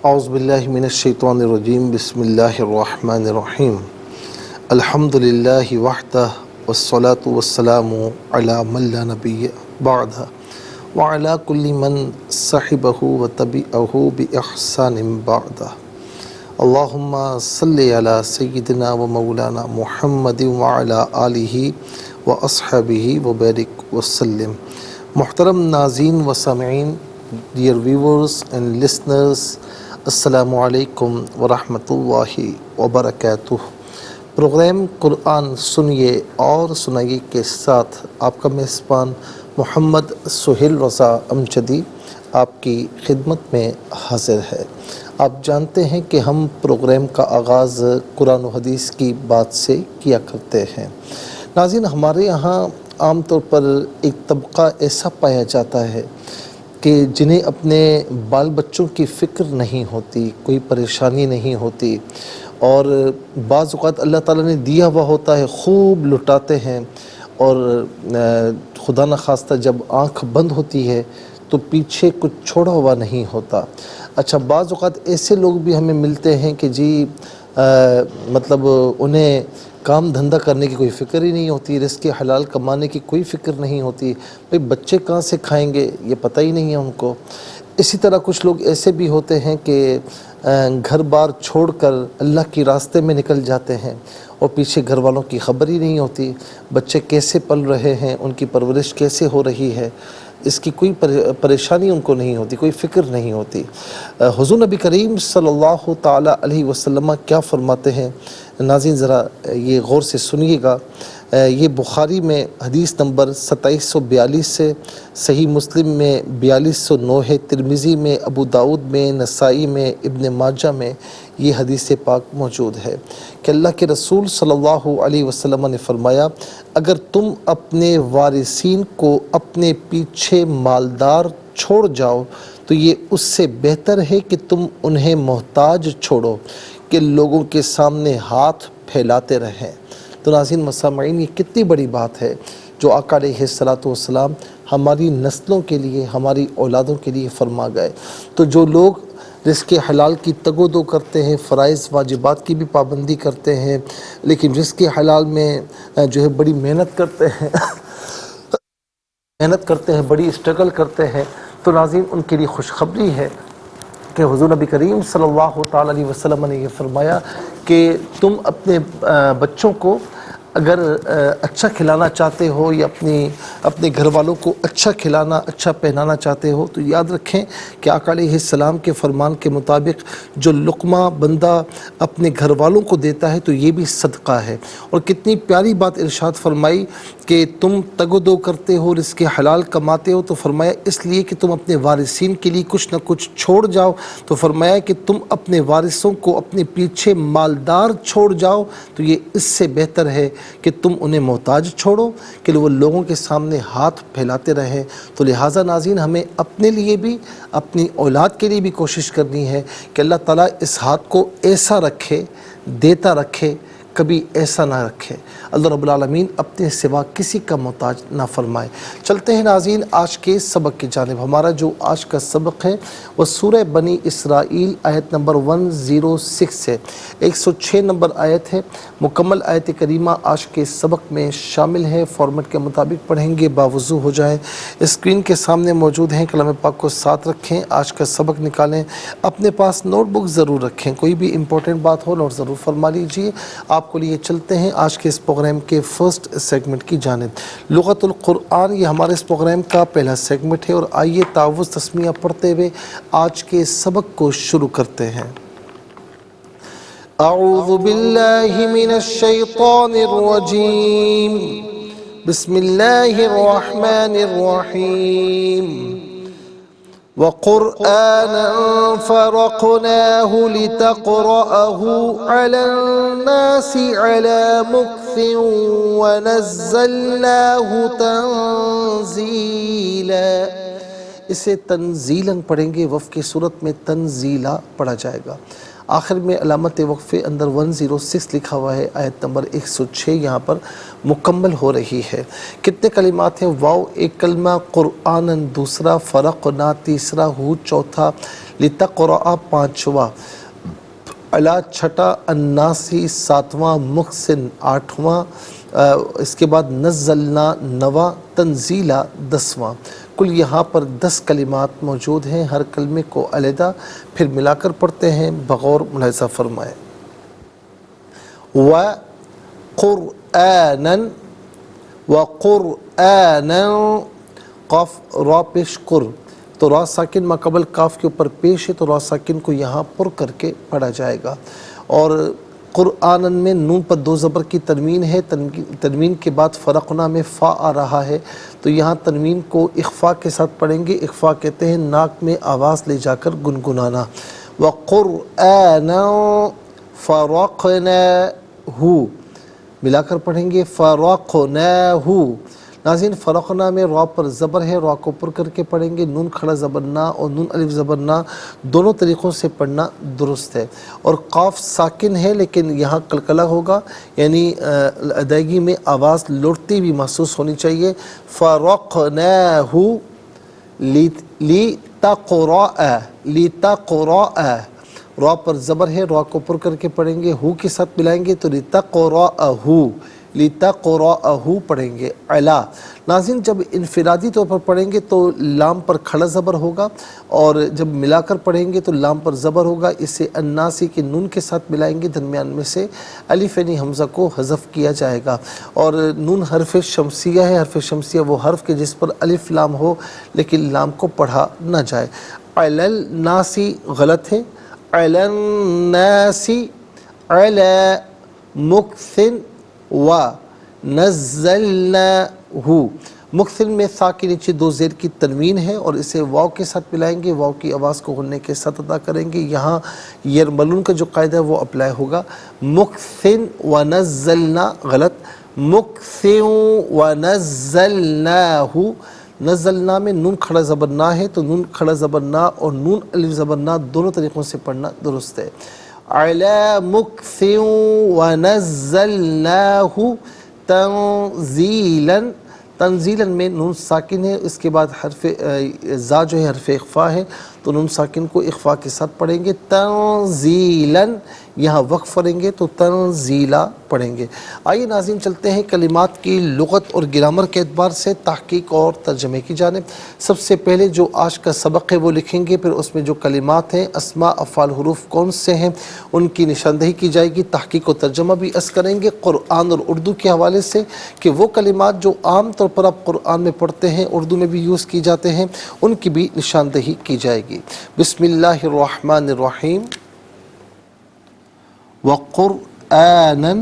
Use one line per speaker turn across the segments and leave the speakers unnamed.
اعوذ باللہ من الشیطان الرجیم بسم اللہ الرحمن الرحیم الحمد للہ وحدہ والصلاة والسلام علی من لا نبی بعدہ وعلی کل من صحبہ وتبعہ بإحسان بعدہ اللہم صلی علی سیدنا و مولانا محمد وعلی آلہ واصحابہ وبارک وسلم۔ محترم ناظرین و سامعین، dear viewers and listeners، السلام علیکم ورحمۃ اللہ وبرکاتہ۔ پروگرام قرآن سنیے اور سنائیے کے ساتھ آپ کا میزبان محمد سہیل رضا امجدی آپ کی خدمت میں حاضر ہے۔ آپ جانتے ہیں کہ ہم پروگرام کا آغاز قرآن و حدیث کی بات سے کیا کرتے ہیں۔ ناظرین، ہمارے یہاں عام طور پر ایک طبقہ ایسا پایا جاتا ہے کہ جنہیں اپنے بال بچوں کی فکر نہیں ہوتی، کوئی پریشانی نہیں ہوتی، اور بعض اوقات اللہ تعالیٰ نے دیا ہوا ہوتا ہے، خوب لٹاتے ہیں، اور خدا نخواستہ جب آنکھ بند ہوتی ہے تو پیچھے کچھ چھوڑا ہوا نہیں ہوتا۔ اچھا، بعض اوقات ایسے لوگ بھی ہمیں ملتے ہیں کہ جی مطلب انہیں کام دھندہ کرنے کی کوئی فکر ہی نہیں ہوتی، رزق حلال کمانے کی کوئی فکر نہیں ہوتی، بھئی بچے کہاں سے کھائیں گے یہ پتہ ہی نہیں ہے ان کو۔ اسی طرح کچھ لوگ ایسے بھی ہوتے ہیں کہ گھر بار چھوڑ کر اللہ کی راستے میں نکل جاتے ہیں اور پیچھے گھر والوں کی خبر ہی نہیں ہوتی، بچے کیسے پل رہے ہیں، ان کی پرورش کیسے ہو رہی ہے، اس کی کوئی پریشانی ان کو نہیں ہوتی، کوئی فکر نہیں ہوتی۔ حضور نبی کریم صلی اللہ تعالیٰ علیہ وسلم کیا فرماتے ہیں؟ ناظرین ذرا یہ غور سے سنیے گا۔ یہ بخاری میں حدیث نمبر 2742 سے، صحیح مسلم میں 4209 ہے، ترمذی میں، ابو داؤد میں، نسائی میں، ابن ماجہ میں یہ حدیث پاک موجود ہے کہ اللہ کے رسول صلی اللہ علیہ وسلم نے فرمایا، اگر تم اپنے وارثین کو اپنے پیچھے مالدار چھوڑ جاؤ تو یہ اس سے بہتر ہے کہ تم انہیں محتاج چھوڑو کہ لوگوں کے سامنے ہاتھ پھیلاتے رہیں۔ تو ناظرین مسامعین، یہ کتنی بڑی بات ہے جو آقا علیہ السلام ہماری نسلوں کے لیے، ہماری اولادوں کے لیے فرما گئے۔ تو جو لوگ رزق حلال کی تگ و دو کرتے ہیں، فرائض واجبات کی بھی پابندی کرتے ہیں، لیکن رزق حلال میں جو ہے بڑی محنت کرتے ہیں، بڑی اسٹرگل کرتے ہیں، تو ناظرین ان کے لیے خوشخبری ہے کہ حضور نبی کریم صلی اللہ تعالیٰ علیہ وسلم نے یہ فرمایا کہ تم اپنے بچوں کو اگر اچھا کھلانا چاہتے ہو یا اپنے گھر والوں کو اچھا کھلانا، اچھا پہنانا چاہتے ہو تو یاد رکھیں کہ آقا علیہ السلام کے فرمان کے مطابق جو لقمہ بندہ اپنے گھر والوں کو دیتا ہے تو یہ بھی صدقہ ہے۔ اور کتنی پیاری بات ارشاد فرمائی کہ تم تگ و دو کرتے ہو، رزق حلال کماتے ہو، تو فرمایا اس لیے کہ تم اپنے وارثین کے لیے کچھ نہ کچھ چھوڑ جاؤ، تو فرمایا کہ تم اپنے وارثوں کو اپنے پیچھے مالدار چھوڑ جاؤ تو یہ اس سے بہتر ہے کہ تم انہیں محتاج چھوڑو کہ وہ لوگوں کے سامنے ہاتھ پھیلاتے رہیں۔ تو لہٰذا ناظرین، ہمیں اپنے لیے بھی، اپنی اولاد کے لیے بھی کوشش کرنی ہے کہ اللہ تعالیٰ اس ہاتھ کو ایسا رکھے، دیتا رکھے، کبھی ایسا نہ رکھے۔ اللہ رب العالمین اپنے سوا کسی کا محتاج نہ فرمائے۔ چلتے ہیں ناظرین آج کے سبق کی جانب۔ ہمارا جو آج کا سبق ہے وہ سورہ بنی اسرائیل آیت نمبر 106 ہے، 106 نمبر آیت ہے۔ مکمل آیت کریمہ آج کے سبق میں شامل ہے، فارمیٹ کے مطابق پڑھیں گے، باوضو ہو جائیں۔ اسکرین کے سامنے موجود ہیں، کلام پاک کو ساتھ رکھیں، آج کا سبق نکالیں، اپنے پاس نوٹ بک ضرور رکھیں، کوئی بھی امپورٹنٹ بات ہو نوٹ ضرور فرما لیجیے۔ آپ کو لیے چلتے ہیں آج کے اس پروگرام کے فرسٹ سیگمنٹ کی جانب۔ لغت القرآن یہ ہمارے اس پروگرام کا پہلا سیگمنٹ ہے، اور آئیے تعوذ تسمیہ پڑھتے ہوئے آج کے سبق کو شروع کرتے ہیں۔ اعوذ باللہ من الشیطان الرجیم، بسم اللہ الرحمن الرحیم۔ وَقُرْآنًا فَرَقْنَاهُ لِتَقْرَأَهُ عَلَى النَّاسِ عَلَى مُكْثٍ وَنَزَّلْنَاهُ تَنزِيلًا۔ اسے تنزیلاً پڑھیں گے، وف کی صورت میں تنزیلا پڑھا جائے گا۔ آخر میں علامت وقفے اندر 106 لکھا ہوا ہے، آیت نمبر 106 یہاں پر مکمل ہو رہی ہے۔ کتنے کلمات ہیں؟ واو ایک کلمہ، قرآن دوسرا، فرقنا تیسرا، ہو چوتھا، لتقرأ پانچواں، علا چھٹا، الناسی ساتواں، محسن آٹھواں، اس کے بعد نزلنا نواں، تنزیلا 10واں۔ کل یہاں پر 10 کلمات موجود ہیں، ہر کلمے کو علیحدہ پھر ملا کر پڑھتے ہیں، بغور ملاحظہ فرمائے۔ وَقُرْآنًا، وَقُرْآنًا، قاف را پیش قر، تو را ساکن ماقبل کاف کے اوپر پیش ہے، تو را ساکن کو یہاں پر کر کے پڑھا جائے گا۔ اور قرآنً میں نون پر 2 زبر کی تنوین ہے، تنوین کے بعد فرقنا میں فا آ رہا ہے، تو یہاں تنوین کو اخفا کے ساتھ پڑھیں گے۔ اخفا کہتے ہیں ناک میں آواز لے جا کر گنگنانا۔ وَقُرْآنًا فَرَقْنَاهُ، ملا کر پڑھیں گے فَرَقْنَاهُ۔ ناظرین فرقنا میں را پر زبر ہے، را کو پر کر کے پڑھیں گے، نون کھڑا زبر نا اور نون الف زبر نا دونوں طریقوں سے پڑھنا درست ہے۔ اور قاف ساکن ہے لیکن یہاں قلقلہ ہوگا، یعنی ادائیگی میں آواز لوٹتی بھی محسوس ہونی چاہیے۔ فَرَقْنَاهُ لِتَقْرَأَ، لِتَقْرَأَ، را پر زبر ہے، را کو پر کر کے پڑھیں گے، ہو کے ساتھ ملائیں گے تو لِتَقْرَأَهُ، لِتَقْرَأَهُ پڑھیں گے۔ علا ناظرین جب انفرادی طور پر پڑھیں گے تو لام پر کھڑا زبر ہوگا، اور جب ملا کر پڑھیں گے تو لام پر زبر ہوگا، اسے الناسی کے نون کے ساتھ ملائیں گے، درمیان میں سے الف یعنی حمزہ کو حذف کیا جائے گا۔ اور نون حرف شمسیہ ہے، حرف شمسیہ وہ حرف کے جس پر الف لام ہو لیکن لام کو پڑھا نہ جائے۔ علی الناسی غلط ہے، علی الناسی، علی مکثن و نزلناہ، مکثن میں سا کے نیچے 2 زیر کی تنوین ہے اور اسے واو کے ساتھ ملائیں گے، واو کی آواز کو غننے کے ساتھ ادا کریں گے۔ یہاں یرملون کا جو قاعدہ ہے وہ اپلائی ہوگا۔ مکثن و نزلنا غلط، مکثن و نزلناہ، نزلنا میں نون کھڑا زبر نا ہے تو نون کھڑا زبر نا اور نون الف زبر نا دونوں طریقوں سے پڑھنا درست ہے۔ علی مکث و نزلناہ تنزیلا، تنزیلا میں نون ساکن ہے، اس کے بعد حرف زا جو ہے حرف اخفا ہے تو نون ساکن کو اخفا کے ساتھ پڑھیں گے۔ تنزیلا یہاں وقف پڑھیں گے تو تنزیلا پڑھیں گے۔ آئیے ناظرین چلتے ہیں کلمات کی لغت اور گرامر کے اعتبار سے تحقیق اور ترجمے کی جانب۔ سب سے پہلے جو آج کا سبق ہے وہ لکھیں گے، پھر اس میں جو کلمات ہیں اسماء افعال حروف کون سے ہیں ان کی نشاندہی کی جائے گی، تحقیق و ترجمہ بھی اس کریں گے قرآن اور اردو کے حوالے سے کہ وہ کلمات جو عام طور پر آپ قرآن میں پڑھتے ہیں اردو میں بھی یوز کی جاتے ہیں ان کی بھی نشاندہی کی جائے گی۔ بسم اللہ الرحمن الرحیم۔ وقرآنًا،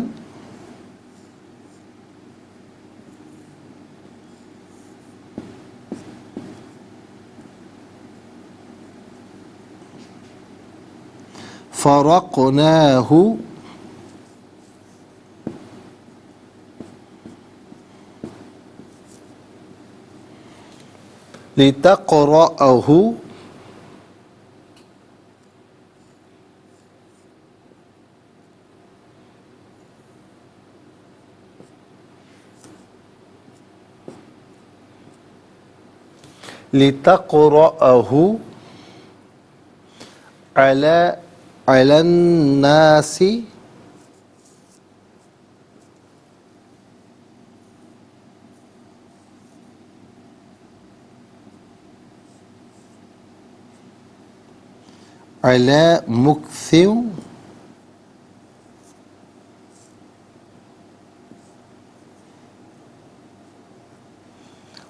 فرقناہ، لتقرأہ، لتقرأہ علی الناس علی مکث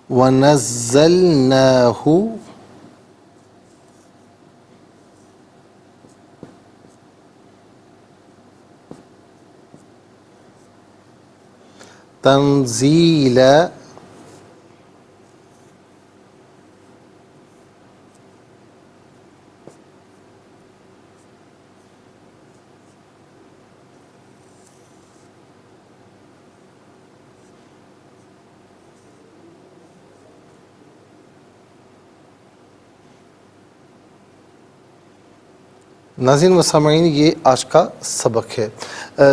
ونزلناہ تنزیلا۔ ناظرین و سامعین، یہ آج کا سبق ہے۔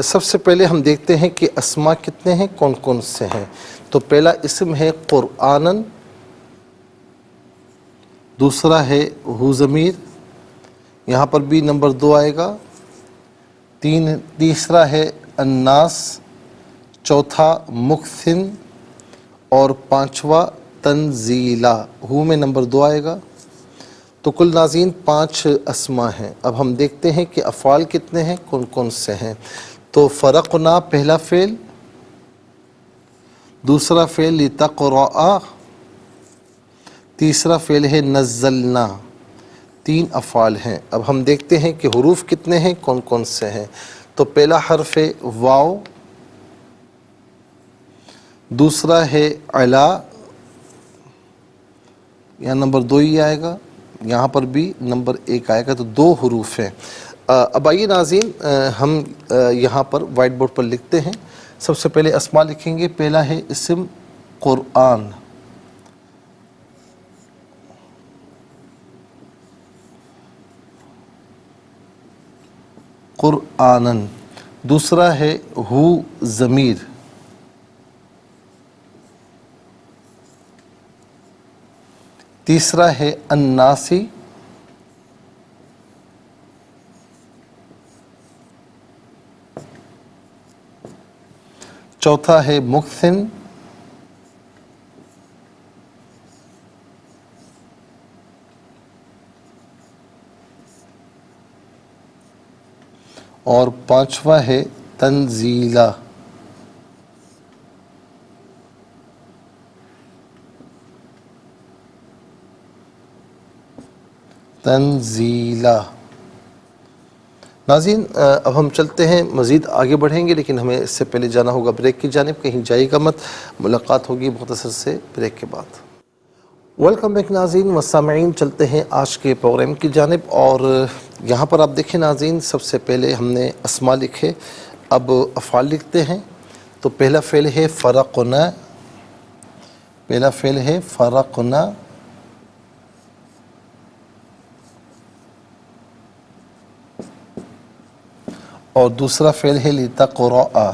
سب سے پہلے ہم دیکھتے ہیں کہ اسما کتنے ہیں، کون کون سے ہیں۔ تو پہلا اسم ہے قرآنن، دوسرا ہے ہو ضمیر، یہاں پر بھی نمبر 2 آئے گا۔ تیسرا ہے الناس، چوتھا مکثن، اور پانچواں تنزیلا، ہو میں نمبر 2 آئے گا۔ تو کل ناظرین 5 اسما ہیں۔ اب ہم دیکھتے ہیں کہ افعال کتنے ہیں، کون کون سے ہیں۔ تو فرقنا پہلا فعل، دوسرا فعل لتقرأ، تیسرا فعل ہے نزلنا، 3 افعال ہیں۔ اب ہم دیکھتے ہیں کہ حروف کتنے ہیں، کون کون سے ہیں۔ تو پہلا حرف ہے واو، دوسرا ہے علا، یہاں نمبر 2 ہی آئے گا، یہاں پر بھی نمبر 1 آئے گا، تو 2 حروف ہیں۔ اب آئیے ناظرین ہم یہاں پر وائٹ بورڈ پر لکھتے ہیں۔ سب سے پہلے اسما لکھیں گے۔ پہلا ہے اسم قرآن، قرآنن، دوسرا ہے ہو ضمیر، تیسرا ہے الناسی، چوتھا ہے مکثن، اور پانچواں ہے تنزیلا۔ تنزیلا۔ ناظرین اب ہم چلتے ہیں، مزید آگے بڑھیں گے، لیکن ہمیں اس سے پہلے جانا ہوگا بریک کی جانب۔ کہیں جائے گا مت، ملاقات ہوگی مختصر سے بریک کے بعد۔ ویلکم بیک ناظرین و سامعین، چلتے ہیں آج کے پروگرام کی جانب۔ اور یہاں پر آپ دیکھیں ناظرین، سب سے پہلے ہم نے اسما لکھے، اب افعال لکھتے ہیں۔ تو پہلا فعل ہے فرقنا، پہلا فعل ہے فرقنا، اور دوسرا فعل ہے لتقرأ،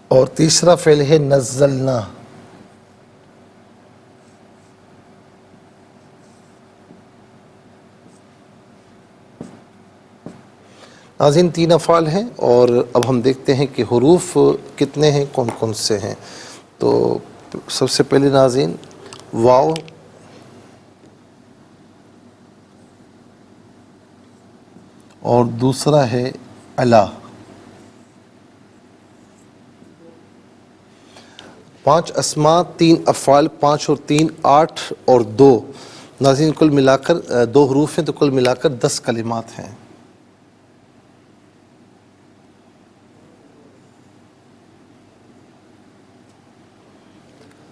اور تیسرا فعل ہے نزلنا۔ ناظرین 3 افعال ہیں، اور اب ہم دیکھتے ہیں کہ حروف کتنے ہیں، کون کون سے ہیں۔ تو سب سے پہلے ناظرین واو، اور دوسرا ہے علا۔ 5 اسما، 3 افعال، 5 اور 3 8 اور 2 ناظرین کل ملا کر 2 حروف ہیں، تو کل ملا کر 10 کلمات ہیں۔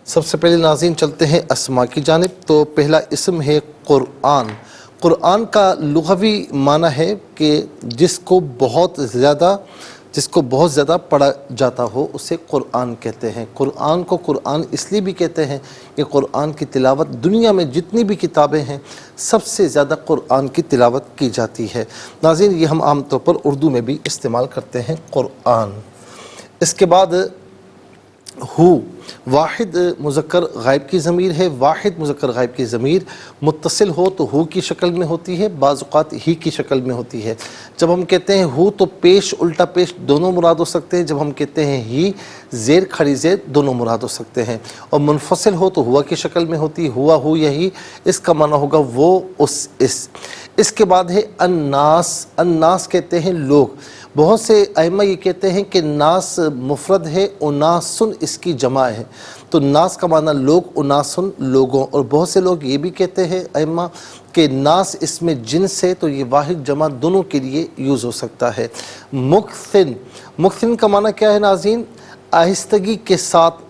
سب سے پہلے ناظرین چلتے ہیں اسما کی جانب۔ تو پہلا اسم ہے قرآن۔ قرآن کا لغوی معنی ہے کہ جس کو بہت زیادہ پڑھا جاتا ہو اسے قرآن کہتے ہیں۔ قرآن کو قرآن اس لیے بھی کہتے ہیں کہ قرآن کی تلاوت دنیا میں جتنی بھی کتابیں ہیں سب سے زیادہ قرآن کی تلاوت کی جاتی ہے۔ ناظرین یہ ہم عام طور پر اردو میں بھی استعمال کرتے ہیں قرآن۔ اس کے بعد ہو، واحد مذکر غائب کی ضمیر ہے۔ واحد مذکر غائب کی ضمیر متصل ہو تو ہو کی شکل میں ہوتی ہے، بعض اوقات ہی کی شکل میں ہوتی ہے۔ جب ہم کہتے ہیں ہو تو پیش الٹا پیش دونوں مراد ہو سکتے ہیں، جب ہم کہتے ہیں ہی زیر کھڑی زیر دونوں مراد ہو سکتے ہیں۔ اور منفصل ہو تو ہوا کی شکل میں ہوتی ہے، ہوا ہو یہی، اس کا معنی ہوگا وہ اس۔ اس کے بعد ہے الناس۔ الناس کہتے ہیں لوگ۔ بہت سے ائمہ یہ کہتے ہیں کہ ناس مفرد ہے، اناسن اس کی جمع ہے، تو ناس کا معنی لوگ، اناسن لوگوں۔ اور بہت سے لوگ یہ بھی کہتے ہیں ائمہ کہ ناس اس میں جنس ہے، تو یہ واحد جمع دونوں کے لیے یوز ہو سکتا ہے۔ مکثن، مکثن کا معنی کیا ہے ناظرین؟ آہستگی کے ساتھ،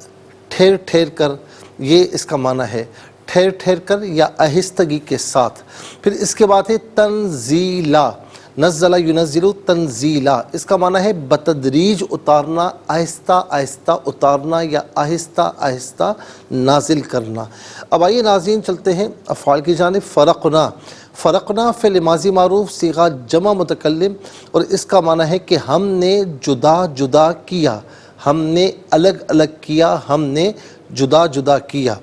ٹھہر ٹھہر کر، یہ اس کا معنی ہے، ٹھہر ٹھہر کر یا آہستگی کے ساتھ۔ پھر اس کے بعد ہے تنزیلا۔ نزل ینزل تنزیلا، اس کا معنی ہے بتدریج اتارنا، آہستہ آہستہ اتارنا یا آہستہ آہستہ نازل کرنا۔ اب آئیے ناظرین چلتے ہیں افعال کی جانب۔ فرقنا، فرقنا فعل ماضی معروف صیغہ جمع متکلم، اور اس کا معنی ہے کہ ہم نے جدا جدا کیا، ہم نے الگ الگ کیا، ہم نے جدا جدا کیا۔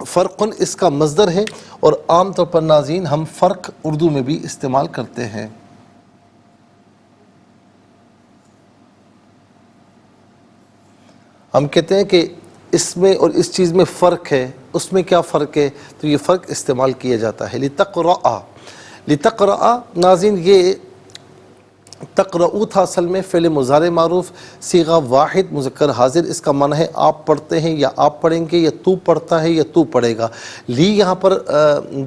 فرقن اس کا مصدر ہے، اور عام طور پر ناظرین ہم فرق اردو میں بھی استعمال کرتے ہیں۔ ہم کہتے ہیں کہ اس میں اور اس چیز میں فرق ہے، اس میں کیا فرق ہے، تو یہ فرق استعمال کیا جاتا ہے۔ لتقرأ، لتقرأ ناظرین یہ تقرؤ تھا اصل میں فعل مضارع معروف صیغہ واحد مذکر حاضر، اس کا معنی ہے آپ پڑھتے ہیں یا آپ پڑھیں گے، یا تو پڑھتا ہے یا تو پڑھے گا۔ لی یہاں پر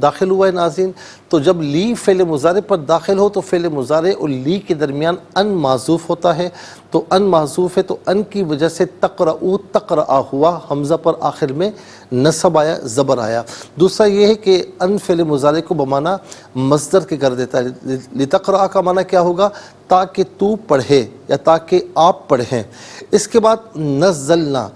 داخل ہوا ہے ناظرین، تو جب لی فعل مضارع پر داخل ہو تو فعل مضارع اور لی کے درمیان ان معذوف ہوتا ہے، تو ان معذوف ہے تو ان کی وجہ سے تقرؤ تقرأ ہوا، حمزہ پر آخر میں نصب آیا، زبر آیا۔ دوسرا یہ ہے کہ ان فعل مضارع کو بمعنی مصدر کے کر دیتا ہے۔ لتقرأ کا معنی کیا ہوگا، تاکہ تو پڑھے یا تاکہ آپ پڑھیں۔ اس کے بعد نزلنا،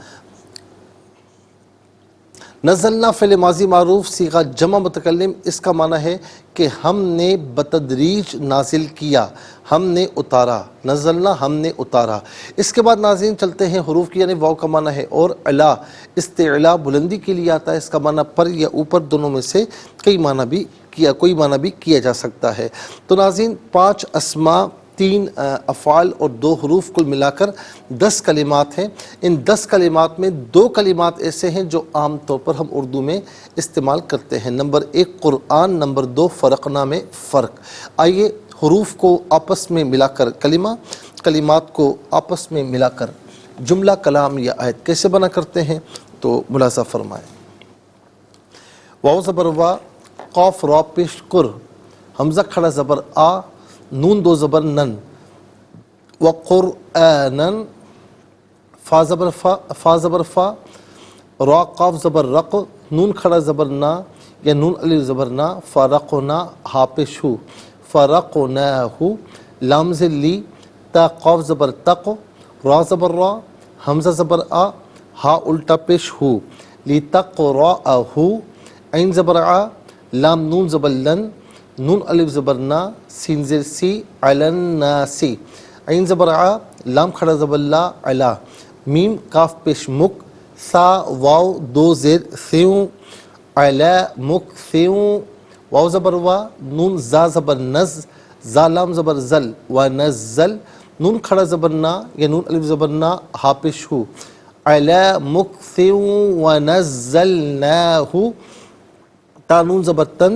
نزلنا فعل ماضی معروف صیغہ جمع متکلم، اس کا معنی ہے کہ ہم نے بتدریج نازل کیا، ہم نے اتارا، نزلنا ہم نے اتارا۔ اس کے بعد ناظرین چلتے ہیں حروف کی، یعنی واو کا معنی ہے اور علا، استعلا بلندی کے لیے آتا ہے، اس کا معنی پر یا اوپر، دونوں میں سے کوئی معنی بھی کیا جا سکتا ہے۔ تو ناظرین 5 اسماء، 3 افعال اور 2 حروف کل ملا کر 10 کلمات ہیں۔ ان 10 کلمات میں 2 کلمات ایسے ہیں جو عام طور پر ہم اردو میں استعمال کرتے ہیں۔ نمبر 1 قرآن، نمبر 2 فرقنا میں فرق۔ آئیے حروف کو آپس میں ملا کر کلمہ، کلمات کو آپس میں ملا کر جملہ کلام یا آیت کیسے بنا کرتے ہیں، تو ملاحظہ فرمائیں۔ واو زبر وا، قاف را پیش کر، حمزہ کھڑا زبر آ، نون 2 زبر نن، وقرآنن، فا زبر فا، فا زبر فا، را قاف زبر رق، نون کھڑا زبر نا یا نون الف زبر نا، فرقنا ہا پیش ہو، فرقناہ، لام زیر لی، تا قاف زبر تق، را زبر را، حمزہ زبر آ، ہا الٹا پیش ہو، لتقرأہ، عین زبر آ، لام نون زبر لن، نون الف زبر نا، سین زیر سی، علی الناس، عین زبر آ، لام کھڑا زبر لا، علا، میم کاف پیش مک، سا واو 2 زیر سیوں، علا مک سیوں، واو زبر وا، نون زا زبر نز، زا لام زبر زل، ونزل، نون کھڑا زبر نا یا نون الف زبر نا، ہا پیش ہو، علا مکثیوں، ونزلناہ، تا نون زبر تن،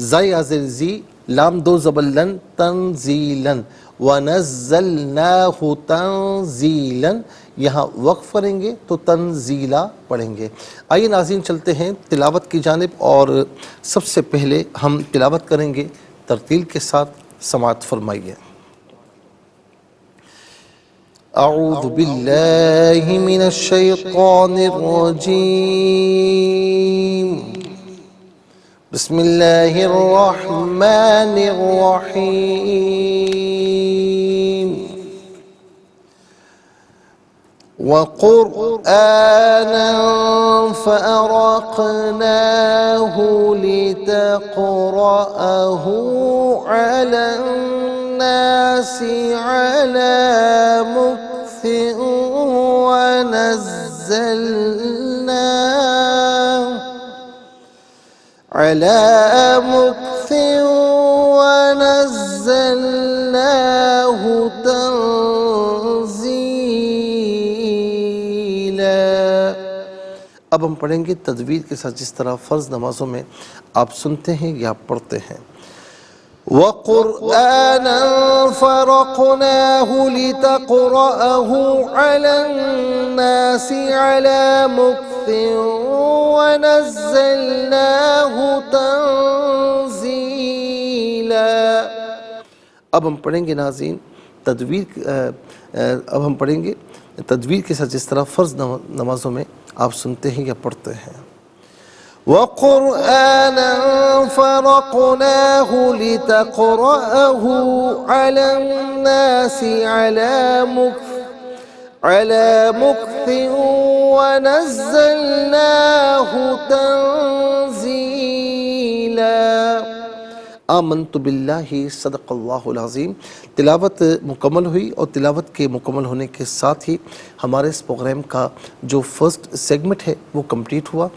زائی آزر زی، لام 2 زبر لن، تنزیلن، ونزلناہ تنزیلن، یہاں وقف کریں گے تو تنزیلا پڑھیں گے۔ آئیے ناظرین چلتے ہیں تلاوت کی جانب، اور سب سے پہلے ہم تلاوت کریں گے ترتیل کے ساتھ، سماعت فرمائیے۔ اعوذ باللہ من الشیطان الرجیم، بسم اللہ الرحمن الرحیم، وقرآنا فرقناه لتقرأه على الناس على مكث ونزلناه على مكث ونزلناه تنزيلا۔ اب ہم پڑھیں گے تجوید کے ساتھ، جس طرح فرض نمازوں میں آپ سنتے ہیں یا پڑھتے ہیں۔ وَقُرْآنًا فَرَقْنَاهُ لِتَقْرَأَهُ عَلَى النَّاسِ عَلَى مُكْثٍ وَنَزَّلْنَاهُ تَنزِيلًا۔ اب ہم پڑھیں گے ناظرین تجوید کے ساتھ، جس طرح فرض نمازوں میں آپ سنتے ہیں یا پڑھتے ہیں۔ وقرآنا فرقناه لتقرأه على الناس على مكث ونزلناه تنزيلا۔ آمنت باللہ صدق اللہ العظیم۔ تلاوت مکمل ہوئی اور تلاوت کے مکمل ہونے کے ساتھ ہی ہمارے اس پروگرام کا جو فرسٹ سیگمنٹ ہے وہ کمپلیٹ ہوا،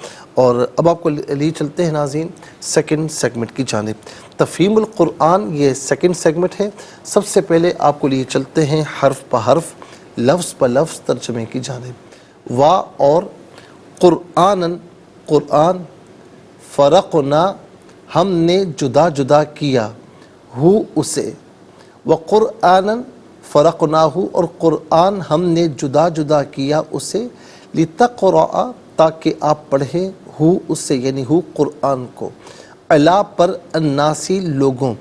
اور اب آپ کو لیے چلتے ہیں ناظرین سیکنڈ سیگمنٹ کی جانب۔ تفہیم القرآن یہ سیکنڈ سیگمنٹ ہے۔ سب سے پہلے آپ کو لیے چلتے ہیں حرف پہ حرف، لفظ پہ لفظ ترجمے کی جانب۔ وا اور قرآنن، قرآن، فرقنا ہم نے جدا جدا کیا، ہو اسے، وقرآنن فرقناہ اور قرآن ہم نے جدا جدا کیا اسے، لتقرأ تاکہ آپ پڑھیں، ہو اسے یعنی ہو قرآن کو، علا پر الناسی لوگوں،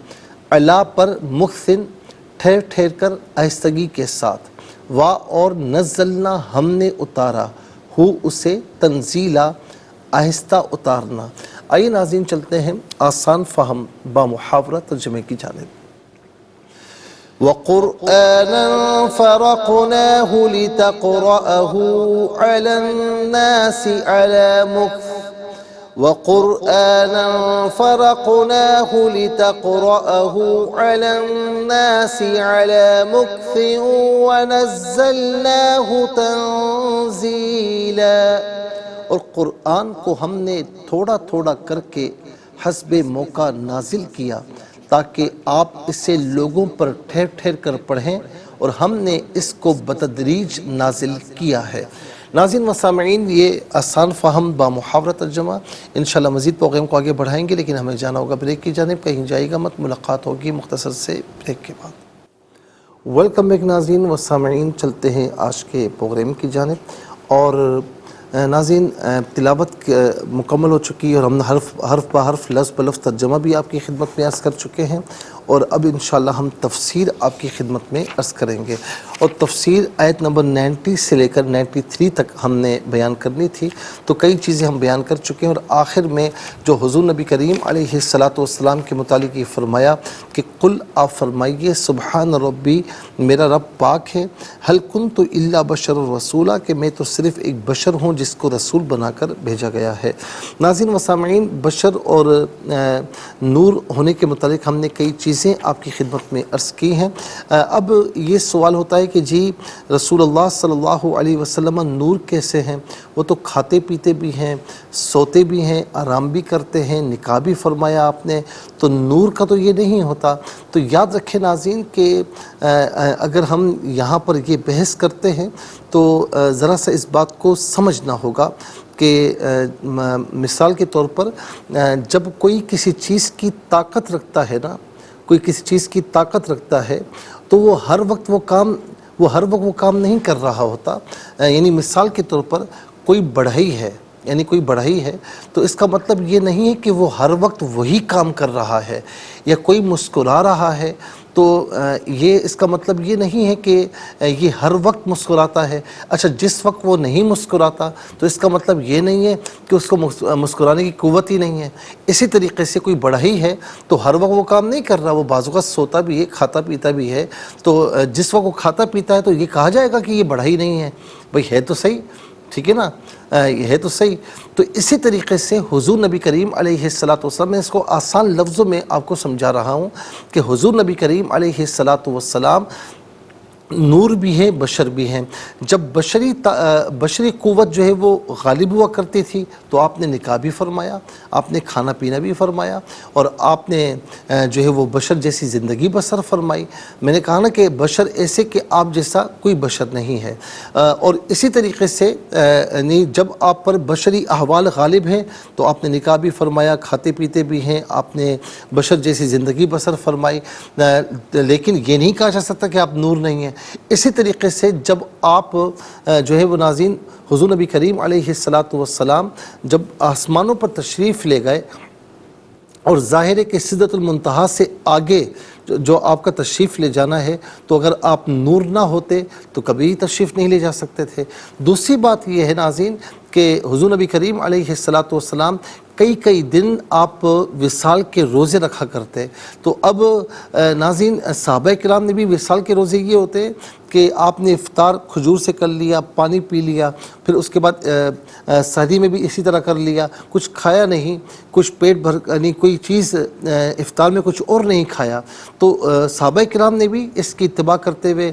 علا پر مخثن ٹھہر ٹھہر کر آہستگی کے ساتھ، وا اور نزلنا ہم نے اتارا، ہو اسے تنزیلا آہستہ اتارنا۔ آئیے ناظرین چلتے ہیں آسان فہم با محاورہ ترجمے کی جانب۔ وَقُرْآنًا فَرَقْنَاهُ لِتَقْرَأَهُ عَلَى النَّاسِ عَلَى مُكْثٍ وَقُرْآنًا فَرَقْنَاهُ لِتَقْرَأَهُ عَلَى النَّاسِ عَلَى مُكْثٍ وَنَزَّلْنَاهُ تَنزِيلًا۔ اور قرآن کو ہم نے تھوڑا تھوڑا کر کے حسب موقع نازل کیا تاکہ آپ اسے لوگوں پر ٹھہر ٹھہر کر پڑھیں، اور ہم نے اس کو بتدریج نازل کیا ہے۔ ناظرین و سامعین، یہ آسان فہم با محاورہ ترجمہ۔ انشاءاللہ مزید پروگرام کو آگے بڑھائیں گے، لیکن ہمیں جانا ہوگا بریک کی جانب، کہیں جائے گا مت، ملاقات ہوگی مختصر سے بریک کے بعد۔ ویلکم بیک ناظرین و سامعین، چلتے ہیں آج کے پروگرام کی جانب۔ اور ناظرین تلاوت مکمل ہو چکی ہے، اور ہم نے حرف پہ حرف لفظ پہ لفظ ترجمہ بھی آپ کی خدمت میں عرض کر چکے ہیں، اور اب انشاءاللہ ہم تفسیر آپ کی خدمت میں عرض کریں گے، اور تفسیر آیت نمبر 90 سے لے کر 93 تک ہم نے بیان کرنی تھی، تو کئی چیزیں ہم بیان کر چکے ہیں، اور آخر میں جو حضور نبی کریم علیہ السلام کے متعلق یہ فرمایا کہ قل، آپ فرمائیے سبحان ربی، میرا رب پاک ہے، حل کنت الا بشر رسولا، کہ میں تو صرف ایک بشر ہوں جس کو رسول بنا کر بھیجا گیا ہے۔ ناظرین و سامعین، بشر اور نور ہونے کے متعلق ہم نے کئی چیزیں آپ کی خدمت میں عرض کی ہیں۔ اب یہ سوال ہوتا ہے کہ جی رسول اللہ صلی اللہ علیہ وسلم نور کیسے ہیں؟ وہ تو کھاتے پیتے بھی ہیں، سوتے بھی ہیں، آرام بھی کرتے ہیں، نکاح بھی فرمایا آپ نے، تو نور کا تو یہ نہیں ہوتا۔ تو یاد رکھیں ناظرین کہ اگر ہم یہاں پر یہ بحث کرتے ہیں تو ذرا سا اس بات کو سمجھنا ہوگا کہ مثال کے طور پر جب کوئی کسی چیز کی طاقت رکھتا ہے نا، کوئی کسی چیز کی طاقت رکھتا ہے تو وہ ہر وقت وہ کام نہیں کر رہا ہوتا۔ یعنی مثال کے طور پر کوئی بڑھئی ہے، تو اس کا مطلب یہ نہیں ہے کہ وہ ہر وقت وہی کام کر رہا ہے، یا کوئی مسکرا رہا ہے تو یہ اس کا مطلب یہ نہیں ہے کہ یہ ہر وقت مسکراتا ہے۔ اچھا، جس وقت وہ نہیں مسکراتا تو اس کا مطلب یہ نہیں ہے کہ اس کو مسکرانے کی قوت ہی نہیں ہے۔ اسی طریقے سے کوئی بڑھئی ہے تو ہر وقت وہ کام نہیں کر رہا، وہ بعض اوقات سوتا بھی ہے، کھاتا پیتا بھی ہے، تو جس وقت وہ کھاتا پیتا ہے تو یہ کہا جائے گا کہ یہ بڑھئی نہیں ہے؟ بھئی ہے تو صحیح، ٹھیک ہے نا، یہ ہے تو صحیح۔ تو اسی طریقے سے حضور نبی کریم علیہ السلام، میں اس کو آسان لفظوں میں آپ کو سمجھا رہا ہوں کہ حضور نبی کریم علیہ السلام نور بھی ہیں، بشر بھی ہیں۔ جب بشری قوت جو ہے وہ غالب ہوا کرتی تھی تو آپ نے نکاح بھی فرمایا، آپ نے کھانا پینا بھی فرمایا، اور آپ نے جو ہے وہ بشر جیسی زندگی بسر فرمائی۔ میں نے کہا نا کہ بشر ایسے کہ آپ جیسا کوئی بشر نہیں ہے، اور اسی طریقے سے جب آپ پر بشری احوال غالب ہیں تو آپ نے نکاح بھی فرمایا، کھاتے پیتے بھی ہیں، آپ نے بشر جیسی زندگی بسر فرمائی، لیکن یہ نہیں کہا جا سکتا کہ آپ نور نہیں ہیں۔ اسی طریقے سے جب آپ جو ہے وہ ناظرین حضور نبی کریم علیہ السلام جب آسمانوں پر تشریف لے گئے، اور ظاہر ہے کہ سدرۃ المنتہا سے آگے جو آپ کا تشریف لے جانا ہے، تو اگر آپ نور نہ ہوتے تو کبھی تشریف نہیں لے جا سکتے تھے۔ دوسری بات یہ ہے ناظرین کہ حضور نبی کریم علیہ السلام کئی دن آپ وصال کے روزے رکھا کرتے. تو اب ناظرین صحابہ کرام نے بھی وصال کے روزے یہ ہوتے ہیں کہ آپ نے افطار کھجور سے کر لیا, پانی پی لیا, پھر اس کے بعد سحری میں بھی اسی طرح کر لیا, کچھ کھایا نہیں, کچھ پیٹ بھر یعنی کوئی چیز افطار میں کچھ اور نہیں کھایا. تو صحابہ کرام نے بھی اس کی اتباع کرتے ہوئے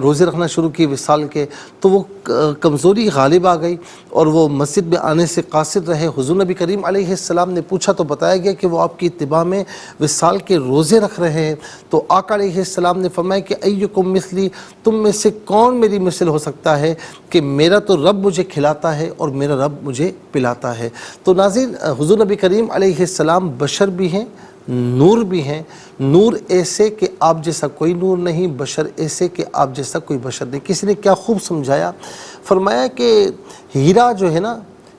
روزے رکھنا شروع کیے وصال کے. تو وہ کمزوری غالب آ گئی اور وہ مسجد میں آنے سے قاصر رہے. حضور نبی کریم علیہ السلام نے پوچھا تو بتایا گیا کہ وہ آپ کی اتباع میں وصال کے روزے رکھ رہے ہیں. تو آقا علیہ السلام نے فرمایا کہ ایکم مثلی, تم میں سے کون میری مثل ہو سکتا ہے کہ میرا تو رب مجھے کھلاتا ہے اور میرا رب مجھے پلاتا ہے. تو ناظرین حضور نبی کریم علیہ السلام بشر بھی ہیں, نور بھی ہیں. نور ایسے کہ آپ جیسا کوئی نور نہیں, بشر ایسے کہ آپ جیسا کوئی بشر نہیں. کسی نے کیا خوب سمجھایا, فرمایا کہ ہیرا جو ہے نا,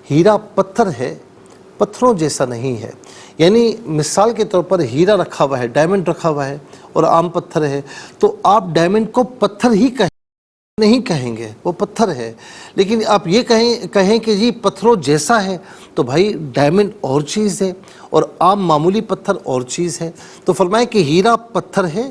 ہیرا پتھر ہے, پتھروں جیسا نہیں ہے. یعنی مثال کے طور پر ہیرا رکھا ہوا ہے, ڈائمنڈ رکھا ہوا ہے اور عام پتھر ہے, تو آپ ڈائمنڈ کو پتھر ہی نہیں کہیں گے, وہ پتھر ہے. لیکن آپ یہ کہیں کہ جی پتھروں جیسا ہے, تو بھائی ڈائمنڈ اور چیز ہے اور عام معمولی پتھر اور چیز ہے. تو فرمائے کہ ہیرا پتھر ہے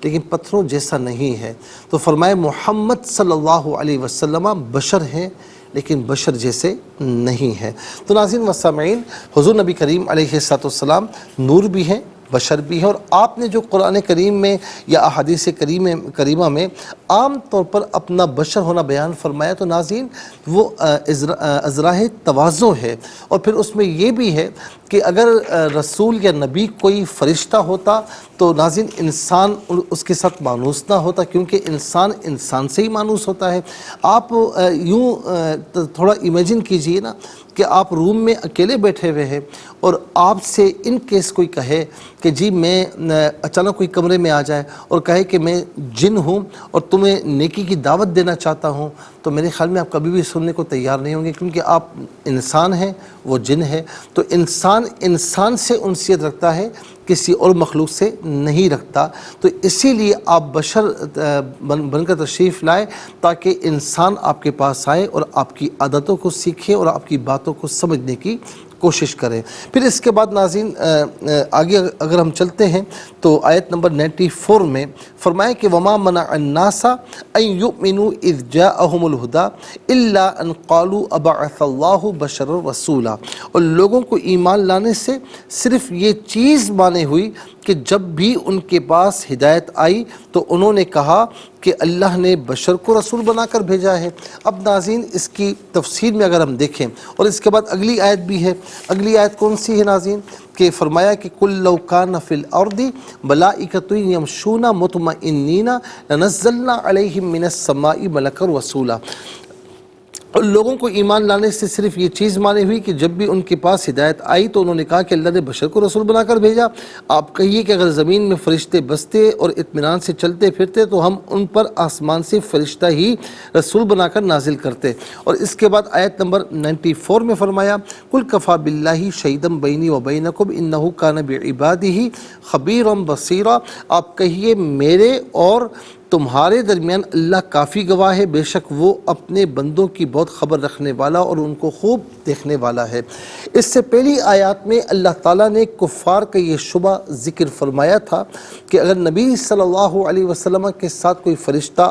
لیکن پتھروں جیسا نہیں ہے. تو فرمائے محمد صلی اللہ علیہ وسلم بشر ہیں لیکن بشر جیسے نہیں ہے. تو ناظرین و سامعین, حضور نبی کریم علیہ السلام نور بھی ہیں, بشر بھی ہیں. اور آپ نے جو قرآن کریم میں یا احادیث کریمہ میں عام طور پر اپنا بشر ہونا بیان فرمایا, تو ناظرین وہ ازراہ تواضع ہے. اور پھر اس میں یہ بھی ہے کہ اگر رسول یا نبی کوئی فرشتہ ہوتا تو ناظرین انسان اس کے ساتھ مانوس نہ ہوتا, کیونکہ انسان سے ہی مانوس ہوتا ہے. آپ یوں تھوڑا امیجن کیجئے نا کہ آپ روم میں اکیلے بیٹھے ہوئے ہیں اور آپ سے ان کیس کوئی کہے کہ جی میں اچانک کوئی کمرے میں آ جائے اور کہے کہ میں جن ہوں اور تمہیں نیکی کی دعوت دینا چاہتا ہوں, تو میرے خیال میں آپ کبھی بھی سننے کو تیار نہیں ہوں گے, کیونکہ آپ انسان ہیں, وہ جن ہے. تو انسان سے انسیت رکھتا ہے, کسی اور مخلوق سے نہیں رکھتا. تو اسی لیے آپ بشر بن کر تشریف لائے تاکہ انسان آپ کے پاس آئے اور آپ کی عادتوں کو سیکھے اور آپ کی باتوں کو سمجھنے کی کوشش کریں. پھر اس کے بعد ناظرین آگے اگر ہم چلتے ہیں تو آیت نمبر 94 میں فرمایا کہ وما منع الناس ان یؤمنوا اذ جاءهم الهدى الا ان قالوا ابعث الله بشرا رسولا. اور لوگوں کو ایمان لانے سے صرف یہ چیز مانے ہوئی کہ جب بھی ان کے پاس ہدایت آئی تو انہوں نے کہا کہ اللہ نے بشر کو رسول بنا کر بھیجا ہے. اب ناظرین اس کی تفسیر میں اگر ہم دیکھیں, اور اس کے بعد اگلی آیت بھی ہے. اگلی آیت کون سی ہے ناظرین, کہ فرمایا کہ قُل لَوْ كَانَ فِي الْأَرْضِ مَلَائِكَةٌ يَمْشُونَ مُطْمَئِنِّينَ لَنَزَّلْنَا عَلَيْهِم مِّنَ السَّمَاءِ مَلَكًا رَسُولًا. اور لوگوں کو ایمان لانے سے صرف یہ چیز مانے ہوئی کہ جب بھی ان کے پاس ہدایت آئی تو انہوں نے کہا کہ اللہ نے بشر کو رسول بنا کر بھیجا. آپ کہیے کہ اگر زمین میں فرشتے بستے اور اطمینان سے چلتے پھرتے تو ہم ان پر آسمان سے فرشتہ ہی رسول بنا کر نازل کرتے. اور اس کے بعد آیت نمبر 94 میں فرمایا قُلْ كَفَى بِاللَّهِ شَهِيدًا بَيْنِي وَبَيْنَكُمْ إِنَّهُ كَانَ بِعِبَادِهِ خَبِيرًا بَصِيرًا. آپ کہیے میرے اور تمہارے درمیان اللہ کافی گواہ ہے, بے شک وہ اپنے بندوں کی بہت خبر رکھنے والا اور ان کو خوب دیکھنے والا ہے. اس سے پہلی آیات میں اللہ تعالیٰ نے کفار کا یہ شبہ ذکر فرمایا تھا کہ اگر نبی صلی اللہ علیہ وسلم کے ساتھ کوئی فرشتہ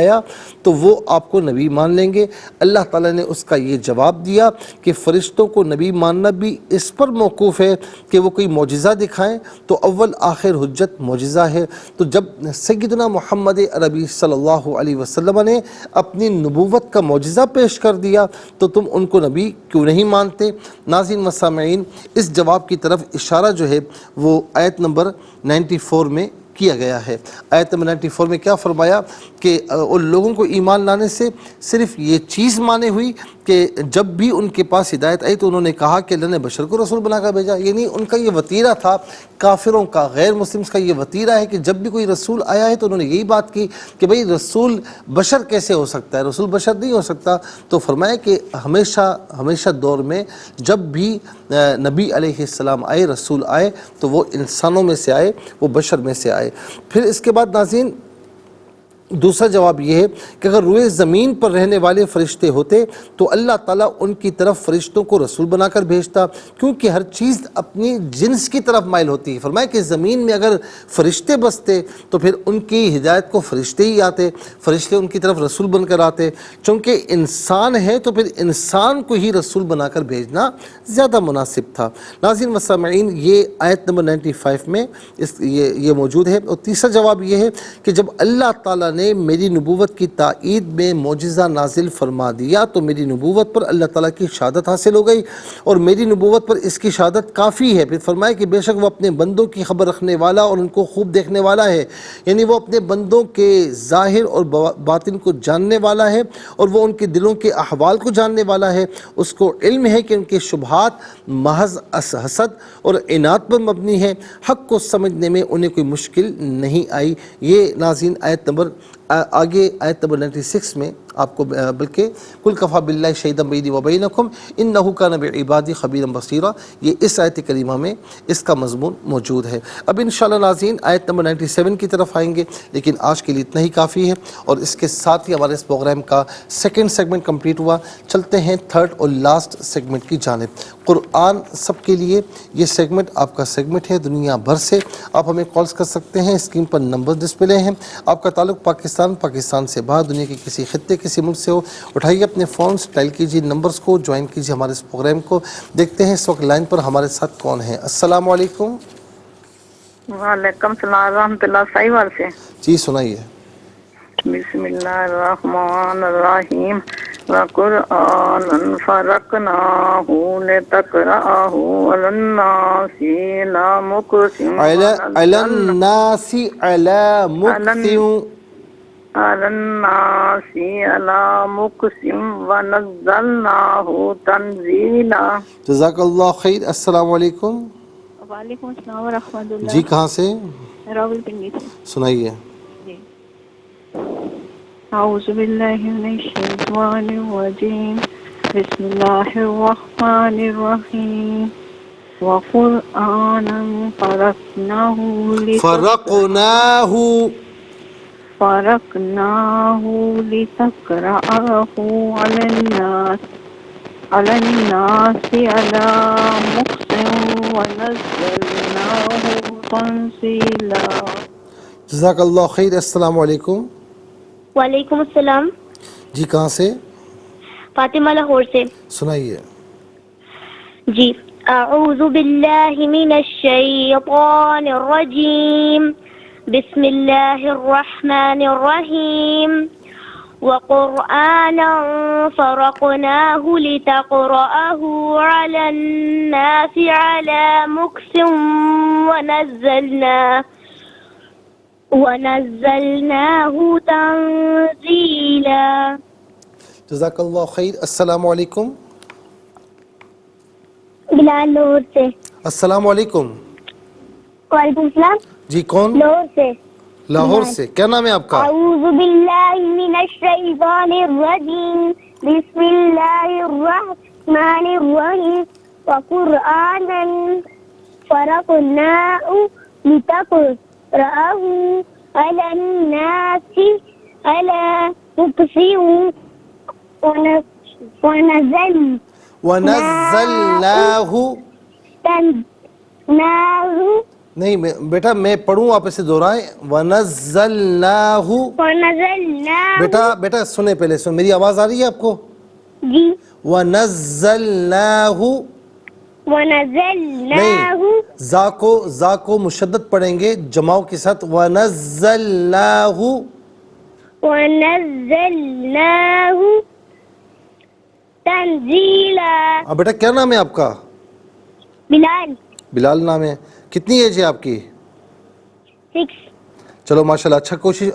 آیا تو وہ آپ کو نبی مان لیں گے. اللہ تعالیٰ نے اس کا یہ جواب دیا کہ فرشتوں کو نبی ماننا بھی اس پر موقوف ہے کہ وہ کوئی معجزہ دکھائیں, تو اول آخر حجت معجزہ ہے. تو جب سیدنا محمد عربی صلی اللہ علیہ وسلم نے اپنی نبوت کا معجزہ پیش کر دیا تو تم ان کو نبی کیوں نہیں مانتے؟ ناظرین و سامعین, اس جواب کی طرف اشارہ جو ہے وہ آیت نمبر 94 میں کیا گیا ہے. آیت نمبر 94 میں کیا فرمایا کہ ان لوگوں کو ایمان لانے سے صرف یہ چیز مانے ہوئی کہ جب بھی ان کے پاس ہدایت آئی تو انہوں نے کہا کہ اللہ نے بشر کو رسول بنا کر بھیجا. یعنی ان کا یہ وتیرہ تھا, کافروں کا, غیر مسلمز کا یہ وتیرہ ہے کہ جب بھی کوئی رسول آیا ہے تو انہوں نے یہی بات کی کہ بھئی رسول بشر کیسے ہو سکتا ہے, رسول بشر نہیں ہو سکتا. تو فرمایا کہ ہمیشہ دور میں جب بھی نبی علیہ السلام آئے, رسول آئے, تو وہ انسانوں میں سے آئے, وہ بشر میں سے آئے. پھر اس کے بعد ناظرین دوسرا جواب یہ ہے کہ اگر روئے زمین پر رہنے والے فرشتے ہوتے تو اللہ تعالیٰ ان کی طرف فرشتوں کو رسول بنا کر بھیجتا، کیونکہ ہر چیز اپنی جنس کی طرف مائل ہوتی ہے۔ فرمایا کہ زمین میں اگر فرشتے بستے تو پھر ان کی ہدایت کو فرشتے ہی آتے، فرشتے ان کی طرف رسول بن کر آتے، چونکہ انسان ہے تو پھر انسان کو ہی رسول بنا کر بھیجنا زیادہ مناسب تھا۔ ناظرین و سامعین، یہ آیت نمبر 95 میں یہ موجود ہے۔ اور تیسرا جواب یہ ہے کہ جب اللہ تعالیٰ نے میری نبوت کی تائید میں معجزہ نازل فرما دیا تو میری نبوت پر اللہ تعالیٰ کی شہادت حاصل ہو گئی، اور میری نبوت پر اس کی شہادت کافی ہے۔ پھر فرمایا کہ بے شک وہ اپنے بندوں کی خبر رکھنے والا اور ان کو خوب دیکھنے والا ہے، یعنی وہ اپنے بندوں کے ظاہر اور باطن کو جاننے والا ہے، اور وہ ان کے دلوں کے احوال کو جاننے والا ہے۔ اس کو علم ہے کہ ان کے شبہات محض حسد اور عناد پر مبنی ہے، حق کو سمجھنے میں انہیں کوئی مشکل نہیں آئی۔ یہ ناظرین آیت نمبر آگے آیت نمبر 96 میں آپ کو بلکہ کل کفا باللہ شہیدا بینی و بینکم انہ کان بعبادی خبیرا بصیرا، یہ اس آیت کریمہ میں اس کا مضمون موجود ہے۔ اب انشاءاللہ ناظرین آیت نمبر 97 کی طرف آئیں گے، لیکن آج کے لیے اتنا ہی کافی ہے، اور اس کے ساتھ ہی ہمارے اس پروگرام کا سیکنڈ سیگمنٹ کمپلیٹ ہوا۔ چلتے ہیں تھرڈ اور لاسٹ سیگمنٹ کی جانب، قرآن سب کے لیے۔ یہ سیگمنٹ آپ کا سیگمنٹ ہے دنیا بھر سے، آپ ہمیں کالز کر سکتے ہیں، اسکرین پر نمبر ڈسپلے ہیں۔ آپ کا تعلق پاکستان سے باہر، دنیا کے کسی خطے کسی ملک سے ہو، اٹھائیے اپنے فونز، ڈائل کیجیے نمبرز کو، جوائن کیجیے ہمارے اس پروگرام کو۔ دیکھتے ہیں اس وقت لائن پر ہمارے ساتھ کون ہے۔ السلام علیکم۔
وعلیکم السلام ورحمۃ اللہ، ساہیوال سے۔
جی سنائیے۔
بسم اللہ الرحمن الرحیم، وقرآن فرقناہ لتقرأہ علی الناس علی مکث
علی الناس علی مکث
ونزلناہ تنزیلا۔
جزاک اللہ خیر۔ السلام علیکم۔
وعلیکم السلام ورحمۃ اللہ۔
جی کہاں سے؟
راول پنڈی سے۔
سنائیے۔
جی اعوذ باللہ من الشیطان الرجیم، بسم اللہ الرحمن الرحیم، وقرآنا فرقناہ لتقرأہ علی الناس علی مکث ونزلناہ تنزیلا۔
جزاک اللہ خیر۔ السلام علیکم۔
وعلیکم السلام۔
جی کہاں سے؟
فاطمہ لاہور سے۔
سنائیے۔
جی اعوذ باللہ من الشیطان الرجیم، بسم اللہ الرحمن الرحیم، وقرآنا فرقناہ لتقرأہ علی الناس علی مکث ونزلناہ تنزیلا۔
جزاک اللہ خیر۔ السلام علیکم۔
بلال لاہور سے۔
السلام علیکم۔
وعلیکم السلام۔
جی کون؟
لاہور سے۔
لاہور سے، کیا نام ہے آپ کا؟
اعوذ باللہ من الشیطان الرجیم، بسم اللہ الرحمن الرحیم، وقرآنا فرقناہ لتقرأہ علی الناس علی مکث ونزلناہ
نہیں بیٹا میں پڑھوں، آپ اسے دہرائیں۔ ونزلناہ۔ بیٹا سنیں، پہلے سن، میری آواز آ رہی ہے آپ کو؟
جی۔
ونزلناہ نہیں، زا کو مشدد پڑھیں گے جماؤ کے ساتھ، ونزلناہ تنزیلا۔ بیٹا کیا نام ہے آپ کا؟ بلال نام ہے۔ کتنی ایج ہے آپ کی؟
6۔
چلو ماشاءاللہ،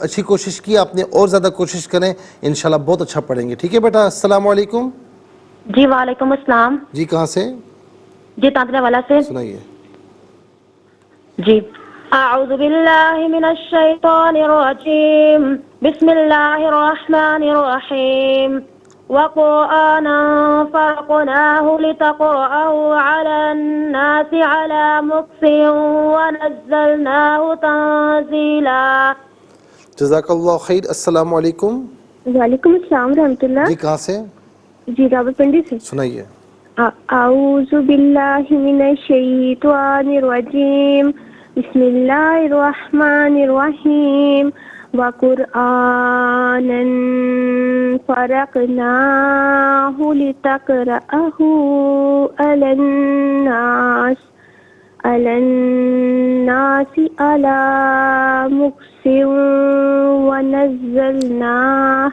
اچھی کوشش کی آپ نے، اور زیادہ کوشش کریں، انشاءاللہ بہت اچھا پڑھیں گے۔ ٹھیک ہے بیٹا۔ السلام علیکم۔
جی وعلیکم السلام۔
جی کہاں سے؟
جی تانترے والا سے۔
سنائیے۔
جی اعوذ باللہ من الشیطان الرجیم، بسم اللہ الرحمن الرحیم، وقرآنا فرقناہ لتقرأہ علی الناس علی مکث ونزلناہ تنزیلا۔
جزاک اللہ خیر. السلام علیکم.
وعلیکم السلام رحمۃ اللہ.
جی کہاں سے؟
جی راولپنڈی سے.
سنائیے.
اعوذ باللہ من الشیطان الرجیم بسم اللہ الرحمن الرحیم وقرآنا فرقناہ لتقرأہ علی الناس علی مکث ونزلناہ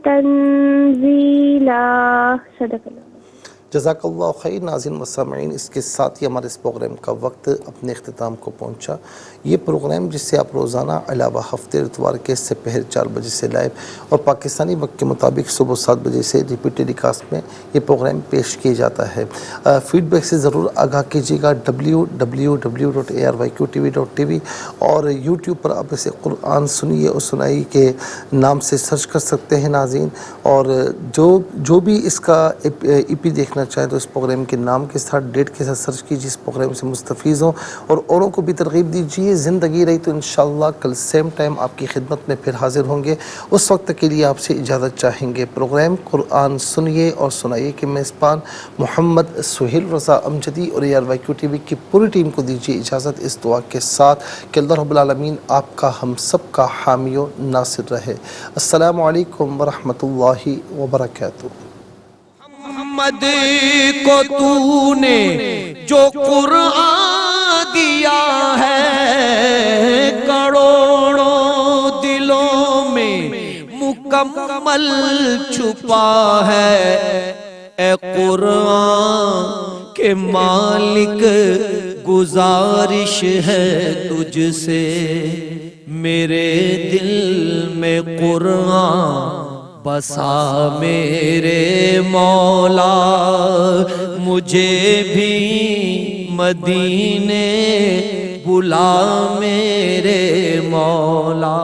تنزیلا. صدق اللہ.
جزاک اللہ خیر. ناظرین و سامعین، اس کے ساتھ ہی ہمارے اس پروگرام کا وقت اپنے اختتام کو پہنچا. یہ پروگرام جس سے آپ روزانہ علاوہ ہفتے اتوار کے سپہر 4 بجے سے لائیو اور پاکستانی وقت کے مطابق صبح 7 بجے سے ریپیٹ ٹیلی کاسٹ میں یہ پروگرام پیش کیا جاتا ہے. فیڈ بیک سے ضرور آگاہ کیجیے گا. www.arqtv.tv اور یوٹیوب پر آپ اسے قرآن سنیے اور سنائی کے نام سے سرچ کر سکتے ہیں ناظرین. اور جو بھی اس کا ای پی دیکھنا چاہیں تو اس پروگرام کے نام کے ساتھ ڈیٹ کے ساتھ سرچ کیجیے، اس پروگرام سے مستفیض ہوں اور اوروں کو بھی ترغیب دیجیے. زندگی رہی تو انشاءاللہ کل سیم ٹائم آپ کی خدمت میں پھر حاضر ہوں گے. اس وقت کے لیے آپ سے اجازت چاہیں گے. پروگرام قرآن سنیے اور سنائیے کے میزبان محمد سہیل رضا امجدی اور ARYQ TV کی پوری ٹیم کو دیجیے اجازت اس دعا کے ساتھ کہ اللہ رب العالمین آپ کا ہم سب کا حامی و ناصر رہے. السلام علیکم ورحمۃ اللہ وبرکاتہ.
محمد کو تو نے جو قرآن دیا ہے کروڑوں دلوں میں مکمل چھپا ہے. اے قرآن کے مالک گزارش ہے تجھ سے، میرے دل میں قرآن بسا میرے مولا، مجھے بھی مدینے بلا میرے مولا.